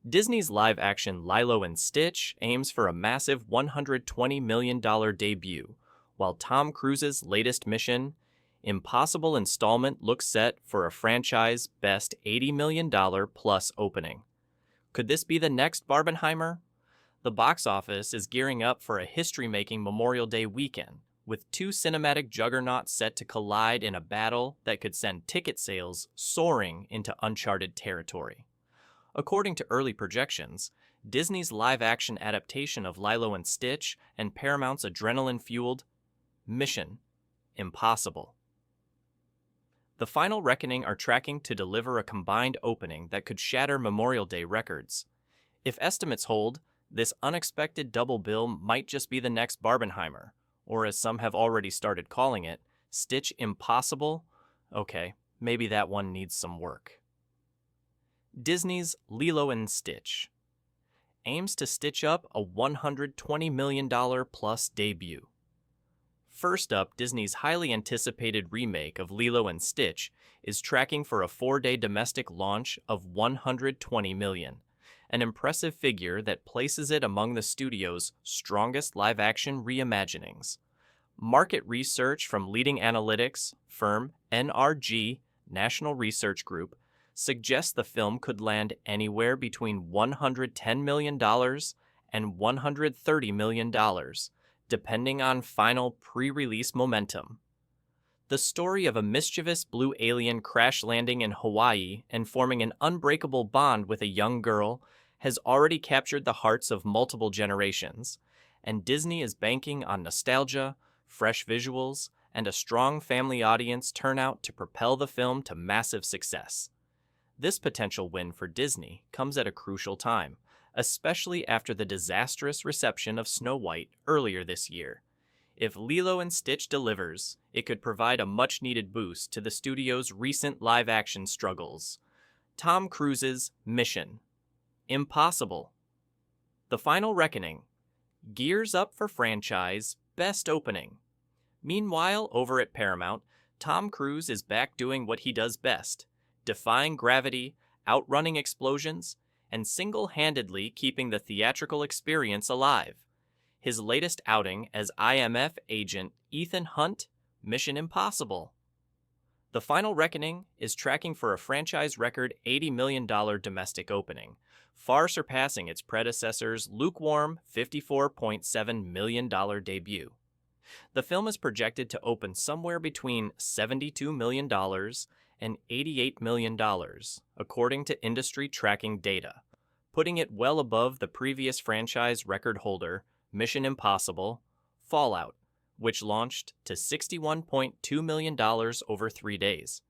Disney's live-action Lilo and Stitch aims for a massive $120 million debut, while Tom Cruise's latest Mission Impossible installment looks set for a franchise-best $80 million plus opening. Could this be the next Barbenheimer? The box office is gearing up for a history-making Memorial Day weekend, with two cinematic juggernauts set to collide in a battle that could send ticket sales soaring into uncharted territory. According to early projections, Disney's live-action adaptation of Lilo and Stitch and Paramount's adrenaline-fueled Mission Impossible. The Final Reckoning are tracking to deliver a combined opening that could shatter Memorial Day records. If estimates hold, this unexpected double bill might just be the next Barbenheimer, or as some have already started calling it, Stitch Impossible. Okay, maybe that one needs some work. Disney's Lilo and Stitch aims to stitch up a $120 million plus debut. First up, Disney's highly anticipated remake of Lilo and Stitch is tracking for a 4-day domestic launch of $120 million, an impressive figure that places it among the studio's strongest live-action reimaginings. Market research from leading analytics firm NRG, National Research Group, suggests the film could land anywhere between $110 million and $130 million, depending on final pre-release momentum. The story of a mischievous blue alien crash landing in Hawaii and forming an unbreakable bond with a young girl has already captured the hearts of multiple generations, and Disney is banking on nostalgia, fresh visuals, and a strong family audience turnout to propel the film to massive success. This potential win for Disney comes at a crucial time, especially after the disastrous reception of Snow White earlier this year. If Lilo and Stitch delivers, it could provide a much-needed boost to the studio's recent live-action struggles. Tom Cruise's Mission Impossible. The Final Reckoning gears up for franchise best opening. Meanwhile, over at Paramount, Tom Cruise is back doing what he does best, defying gravity, outrunning explosions, and single-handedly keeping the theatrical experience alive. His latest outing as IMF agent Ethan Hunt, Mission Impossible. The Final Reckoning is tracking for a franchise record $80 million domestic opening, far surpassing its predecessor's lukewarm $54.7 million debut. The film is projected to open somewhere between $72 million and $88 million, according to industry tracking data, putting it well above the previous franchise record holder, Mission Impossible Fallout, which launched to $61.2 million over 3 days.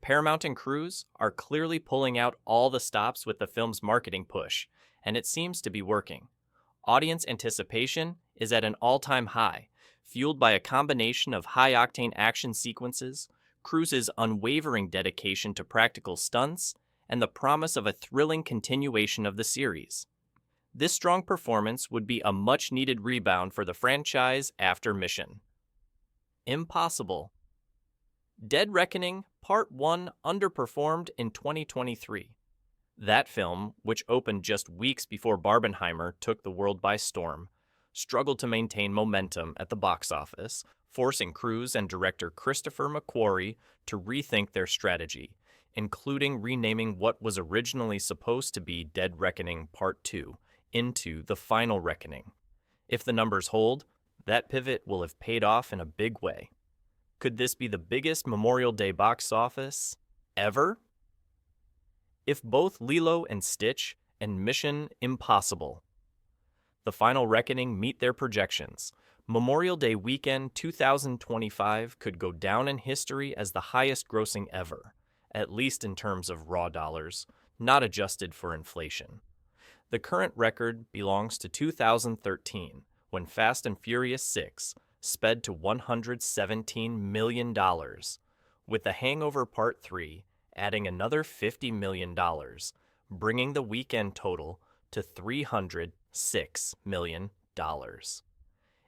Paramount and Cruise are clearly pulling out all the stops with the film's marketing push, and it seems to be working. Audience anticipation is at an all-time high, fueled by a combination of high-octane action sequences, Cruise's unwavering dedication to practical stunts, and the promise of a thrilling continuation of the series. This strong performance would be a much-needed rebound for the franchise after Mission Impossible. Dead Reckoning Part 1 underperformed in 2023. That film, which opened just weeks before Barbenheimer took the world by storm, struggled to maintain momentum at the box office, forcing Cruise and director Christopher McQuarrie to rethink their strategy, including renaming what was originally supposed to be Dead Reckoning Part 2 into The Final Reckoning. If the numbers hold, that pivot will have paid off in a big way. Could this be the biggest Memorial Day box office ever? If both Lilo and Stitch and Mission Impossible The Final Reckoning meet their projections, Memorial Day weekend 2025 could go down in history as the highest grossing ever, at least in terms of raw dollars, not adjusted for inflation. The current record belongs to 2013, when Fast and Furious 6 sped to $117 million, with The Hangover Part 3 adding another $50 million, bringing the weekend total to $306 million.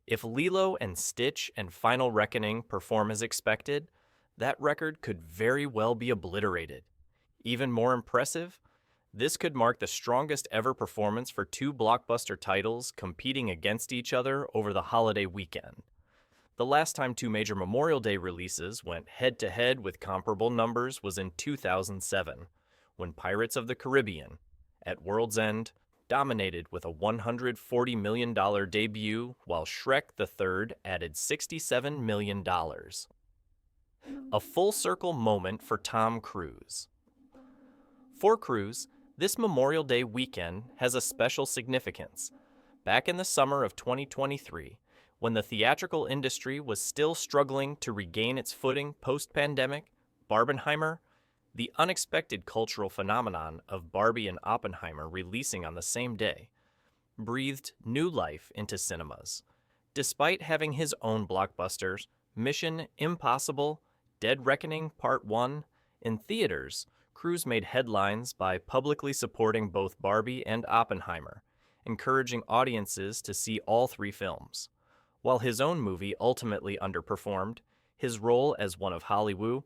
If Lilo and Stitch and Final Reckoning perform as expected, that record could very well be obliterated. Even more impressive, This could mark the strongest ever performance for two blockbuster titles competing against each other over the holiday weekend. The last time two major Memorial Day releases went head-to-head with comparable numbers was in 2007, when Pirates of the Caribbean, at World's End, dominated with a $140 million debut, while Shrek the Third added $67 million. A full-circle moment for Tom Cruise. For Cruise, this Memorial Day weekend has a special significance. Back in the summer of 2023, when the theatrical industry was still struggling to regain its footing post-pandemic, Barbenheimer, the unexpected cultural phenomenon of Barbie and Oppenheimer releasing on the same day, breathed new life into cinemas. Despite having his own blockbusters, Mission Impossible, Dead Reckoning Part 1, in theaters, Cruise made headlines by publicly supporting both Barbie and Oppenheimer, encouraging audiences to see all three films. While his own movie ultimately underperformed, his role as one of Hollywood